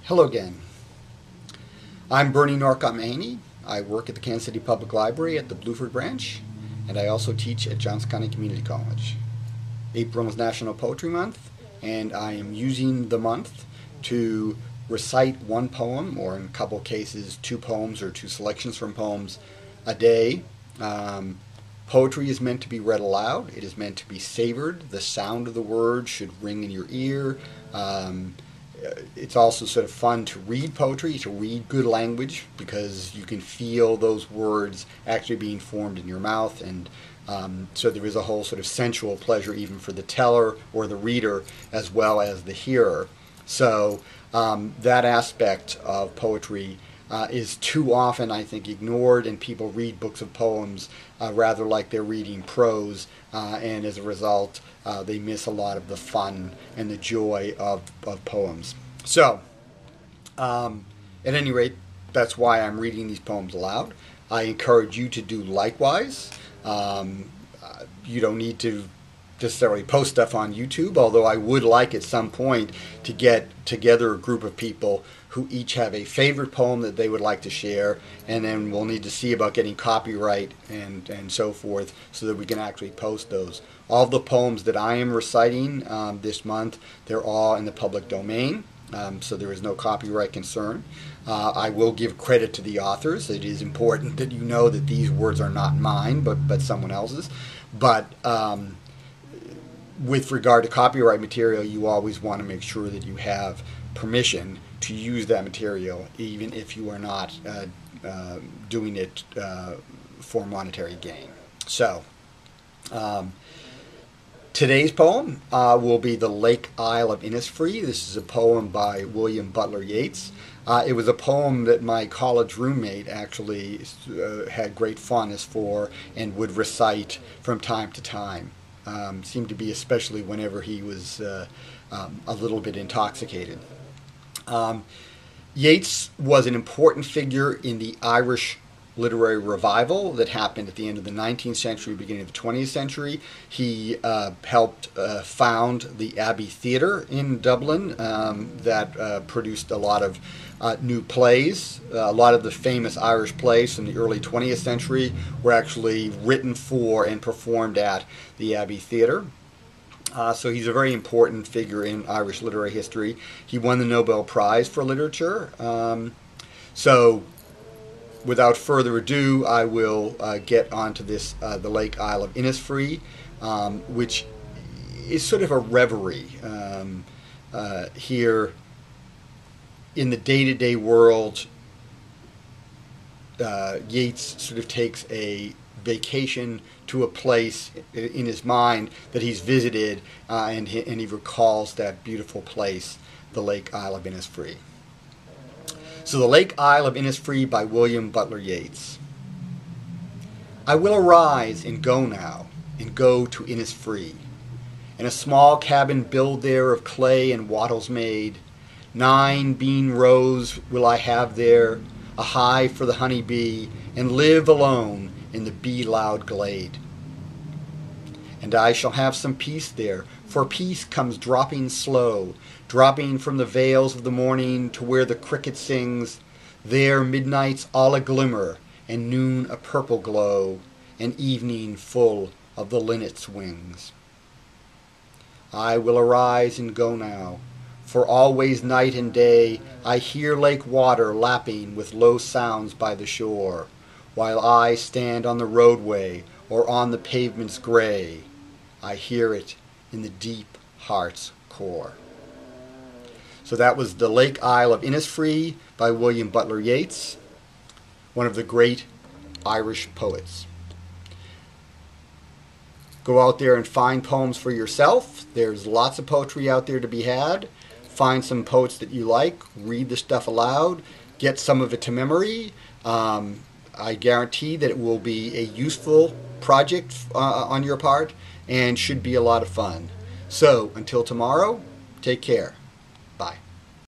Hello again. I'm Bernie Norcott-Mahany. I work at the Kansas City Public Library at the Blueford branch, and I also teach at Johnson County Community College. April is National Poetry Month, and I am using the month to recite one poem, or in a couple of cases, two poems or two selections from poems a day. Poetry is meant to be read aloud. It is meant to be savored. The sound of the words should ring in your ear. It's also sort of fun to read poetry, to read good language, because you can feel those words actually being formed in your mouth, and so there is a whole sort of sensual pleasure even for the teller or the reader as well as the hearer. So that aspect of poetry is too often, I think, ignored, and people read books of poems rather like they're reading prose, and as a result they miss a lot of the fun and the joy of poems. So at any rate, that's why I'm reading these poems aloud. I encourage you to do likewise. You don't need to necessarily post stuff on YouTube, although I would like at some point to get together a group of people who each have a favorite poem that they would like to share, and then we'll need to see about getting copyright and so forth so that we can actually post those. All the poems that I am reciting this month, they're all in the public domain, so there is no copyright concern. I will give credit to the authors. It is important that you know that these words are not mine, but someone else's. But with regard to copyright material, you always want to make sure that you have permission to use that material, even if you are not doing it for monetary gain. So today's poem will be The Lake Isle of Innisfree. This is a poem by William Butler Yeats. It was a poem that my college roommate actually had great fondness for and would recite from time to time. Seemed to be especially whenever he was a little bit intoxicated. Yeats was an important figure in the Irish literary revival that happened at the end of the 19th century, beginning of the 20th century. He helped found the Abbey Theatre in Dublin that produced a lot of new plays. A lot of the famous Irish plays from the early 20th century were actually written for and performed at the Abbey Theatre. So he's a very important figure in Irish literary history. He won the Nobel Prize for Literature. So without further ado, I will get onto this, The Lake Isle of Innisfree, which is sort of a reverie here in the day-to-day world. Yeats sort of takes a vacation to a place in his mind that he's visited, and he recalls that beautiful place, the Lake Isle of Innisfree. So The Lake Isle of Innisfree by William Butler Yeats. I will arise and go now, and go to Innisfree. In a small cabin build there of clay and wattles made, 9 bean rows will I have there, a hive for the honey bee, and live alone in the bee-loud glade. And I shall have some peace there, for peace comes dropping slow, dropping from the vales of the morning to where the cricket sings, there midnight's all a glimmer, and noon a purple glow, and evening full of the linnet's wings. I will arise and go now, for always night and day I hear lake water lapping with low sounds by the shore, while I stand on the roadway or on the pavement's gray. I hear it in the deep heart's core. So that was The Lake Isle of Innisfree by William Butler Yeats, one of the great Irish poets. Go out there and find poems for yourself. There's lots of poetry out there to be had. Find some poets that you like, read the stuff aloud, get some of it to memory. I guarantee that it will be a useful project on your part and should be a lot of fun. So until tomorrow, take care. Bye.